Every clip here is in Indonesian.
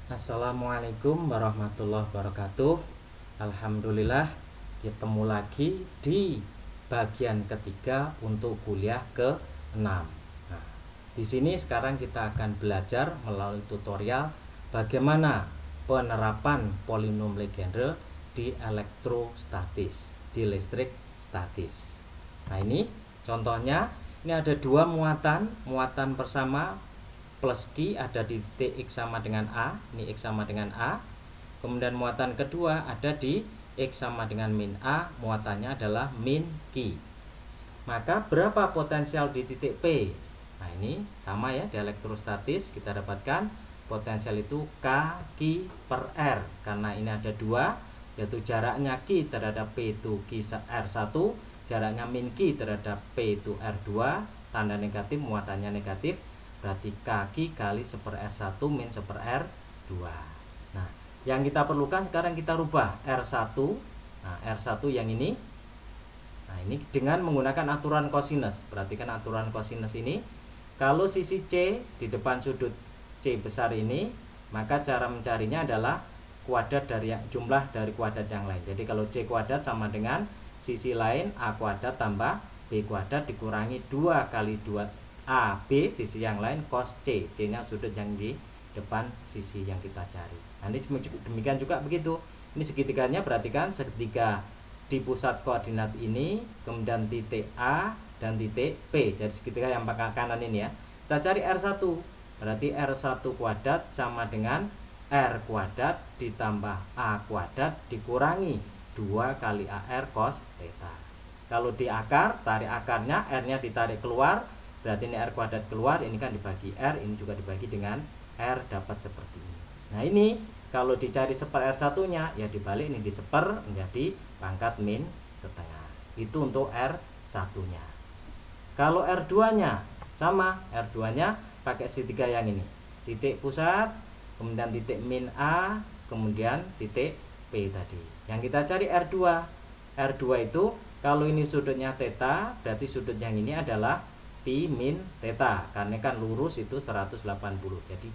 Assalamualaikum warahmatullahi wabarakatuh. Alhamdulillah, ketemu lagi di bagian ketiga untuk kuliah ke-6. Nah, di sini sekarang kita akan belajar melalui tutorial bagaimana penerapan polinom Legendre di elektrostatis, di listrik statis. Nah, ini contohnya, ini ada dua muatan pertama plus Q ada di titik X sama dengan A, ini X sama dengan A. Kemudian muatan kedua ada di X sama dengan min A, muatannya adalah min Q. Maka berapa potensial di titik P? Nah, ini sama ya, di elektrostatis kita dapatkan potensial itu K Q per R. Karena ini ada dua, yaitu jaraknya Q terhadap P itu Q R1, jaraknya min Q terhadap P itu R2, tanda negatif, muatannya negatif, berarti kaki kali 1/R1 min 1/R2. Nah, yang kita perlukan sekarang kita rubah R1. Nah, R1 yang ini. Nah, ini dengan menggunakan aturan kosinus. Perhatikan aturan kosinus ini. Kalau sisi C di depan sudut C besar ini, maka cara mencarinya adalah kuadrat dari jumlah dari kuadrat yang lain. Jadi kalau C kuadrat sama dengan sisi lain A kuadrat tambah B kuadrat dikurangi 2 kali 2 A, B, sisi yang lain cos C. C-nya sudut yang di depan sisi yang kita cari. Nah, ini demikian juga begitu. Ini segitiganya, perhatikan segitiga di pusat koordinat ini, kemudian titik A dan titik P. Jadi segitiga yang pakai kanan ini ya. Kita cari R1. Berarti R1 kuadrat sama dengan R kuadrat ditambah A kuadrat dikurangi 2 kali AR cos theta. Kalau di akar, tarik akarnya, R-nya ditarik keluar, berarti ini R kuadrat keluar, ini kan dibagi R, ini juga dibagi dengan R, dapat seperti ini. Nah, ini kalau dicari 1/R1 nya, ya dibalik, ini diseper menjadi pangkat min setengah. Itu untuk R1 nya. Kalau R2 nya sama, R2 nya pakai segitiga yang ini, titik pusat, kemudian titik min A, kemudian titik P tadi. Yang kita cari R2. R2 itu kalau ini sudutnya theta, berarti sudut yang ini adalah pi min theta, karena kan lurus itu 180. Jadi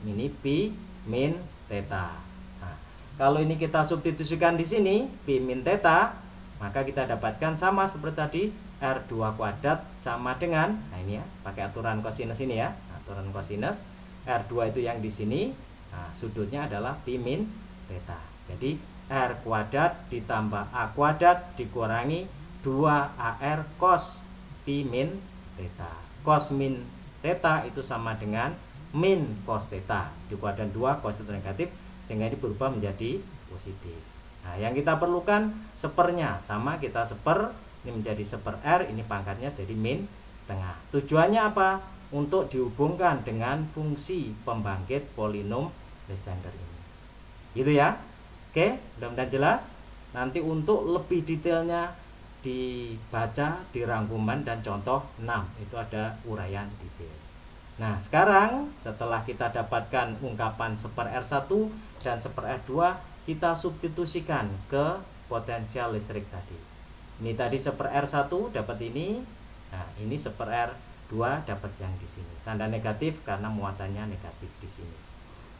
ini pi min theta. Nah, kalau ini kita substitusikan di sini pi min theta, maka kita dapatkan sama seperti tadi, R2 kuadrat sama dengan, nah ini ya, pakai aturan kosinus ini ya, aturan kosinus, R2 itu yang di sini, nah sudutnya adalah pi min theta. Jadi R kuadrat ditambah A kuadrat dikurangi 2AR cos pi min theta. Cos min theta itu sama dengan min cos theta. Di kuadran 2 cos itu negatif, sehingga ini berubah menjadi positif. Nah, yang kita perlukan sepernya, sama kita seper, ini menjadi 1/R, ini pangkatnya jadi min setengah. Tujuannya apa? Untuk dihubungkan dengan fungsi pembangkit polinom Legendre ini. Gitu ya. Oke, mudah-mudahan jelas. Nanti untuk lebih detailnya dibaca di rangkuman dan contoh 6, itu ada uraian detail. Nah, sekarang setelah kita dapatkan ungkapan 1/R1 dan 1/R2, kita substitusikan ke potensial listrik tadi. Ini tadi 1/R1 dapat ini. Nah, ini 1/R2 dapat yang di sini. Tanda negatif karena muatannya negatif di sini.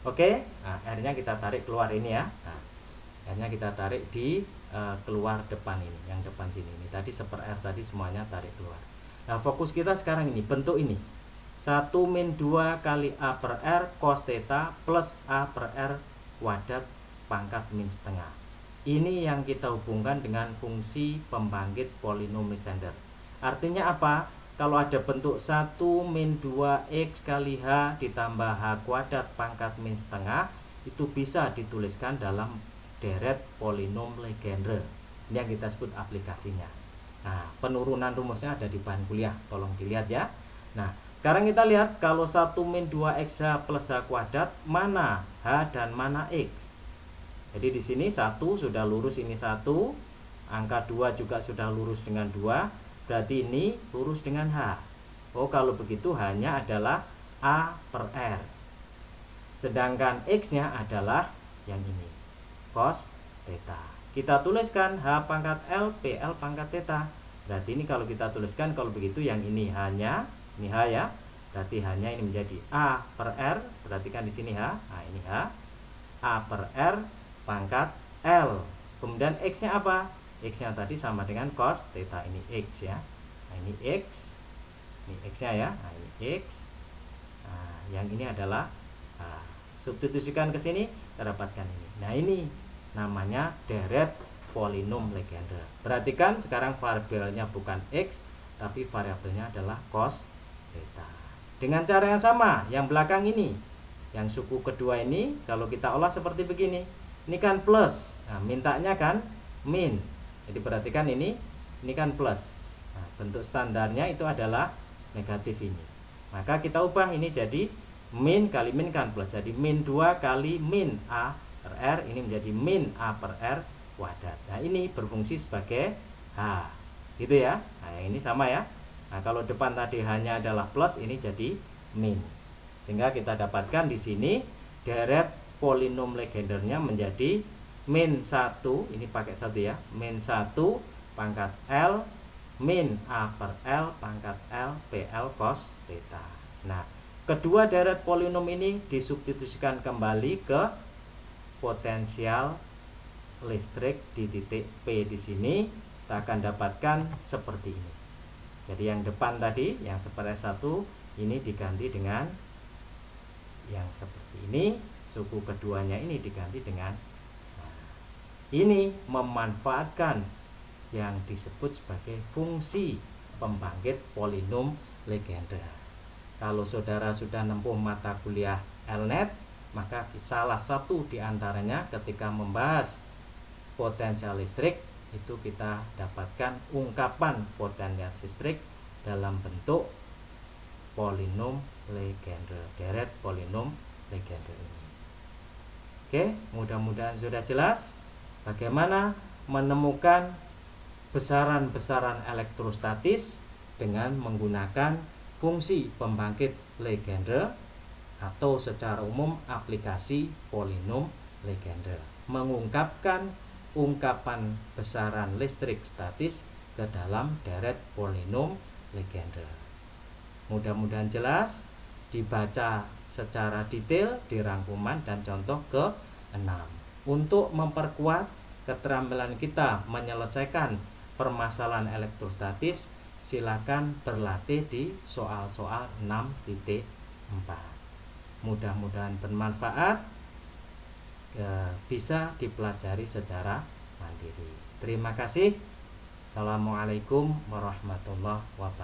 Oke, nah, R-nya kita tarik keluar ini ya. Nah, R-nya kita tarik di keluar depan ini, yang depan sini. Ini tadi 1/R tadi semuanya tarik keluar. Nah, fokus kita sekarang ini, bentuk ini. 1 min 2 kali A per R cos theta plus A per R kuadrat pangkat min setengah. Ini yang kita hubungkan dengan fungsi pembangkit polinom Legendre. Artinya apa? Kalau ada bentuk 1 min 2X kali H ditambah H kuadrat pangkat min setengah, itu bisa dituliskan dalam deret polinom Legendre. Ini yang kita sebut aplikasinya. Nah, penurunan rumusnya ada di bahan kuliah, tolong dilihat ya. Nah, sekarang kita lihat kalau 1 min 2XH plus H kuadrat, mana H dan mana X. Jadi di sini 1 sudah lurus, ini 1, angka 2 juga sudah lurus dengan 2, berarti ini lurus dengan H. Oh, kalau begitu H-nya adalah A per R. Sedangkan X-nya adalah yang ini, cos theta. Kita tuliskan H pangkat L, PL pangkat theta. Berarti ini kalau kita tuliskan, kalau begitu yang ini H-nya, ini H ya, berarti hanya ini menjadi A per R, perhatikan di sini H, nah ini H, A per R pangkat L. Kemudian X-nya apa? X-nya tadi sama dengan cos theta, ini X ya. Nah ini X, ini X-nya ya, nah ini X. Nah, yang ini adalah substitusikan ke sini, kita dapatkan ini. Nah ini namanya deret polinom Legendre. Perhatikan sekarang variabelnya bukan X, tapi variabelnya adalah cos theta. Dengan cara yang sama, yang belakang ini, yang suku kedua ini, kalau kita olah seperti begini, ini kan plus, nah, mintanya kan min. Jadi perhatikan ini kan plus. Nah, bentuk standarnya itu adalah negatif ini. Maka kita ubah ini jadi min kali min kan plus, jadi min 2 kali min A per R, ini menjadi min A per R kuadrat. Nah ini berfungsi sebagai H, gitu ya. Nah yang ini sama ya. Nah kalau depan tadi hanya adalah plus, ini jadi min, sehingga kita dapatkan di sini deret polinom Legendernya menjadi min 1, ini pakai 1 ya, min 1 pangkat L min A per L pangkat L PL cos theta. Nah kedua deret polinom ini disubstitusikan kembali ke potensial listrik di titik P di sini, kita akan dapatkan seperti ini. Jadi yang depan tadi yang seperti 1 ini diganti dengan yang seperti ini, suku keduanya ini diganti dengan ini memanfaatkan yang disebut sebagai fungsi pembangkit polinom Legendre. Kalau saudara sudah menempuh mata kuliah LNET, maka salah satu diantaranya ketika membahas potensial listrik itu kita dapatkan ungkapan potensial listrik dalam bentuk polinom Legendre, deret polinom Legendre ini. Oke, mudah-mudahan sudah jelas bagaimana menemukan besaran-besaran elektrostatis dengan menggunakan fungsi pembangkit Legendre atau secara umum aplikasi polinom Legendre, mengungkapkan ungkapan besaran listrik statis ke dalam deret polinom Legendre. Mudah-mudahan jelas, dibaca secara detail di rangkuman dan contoh ke-6. Untuk memperkuat keterampilan kita menyelesaikan permasalahan elektrostatis, silakan berlatih di soal-soal 6.4. Mudah-mudahan bermanfaat, bisa dipelajari secara mandiri. Terima kasih. Assalamualaikum warahmatullahi wabarakatuh.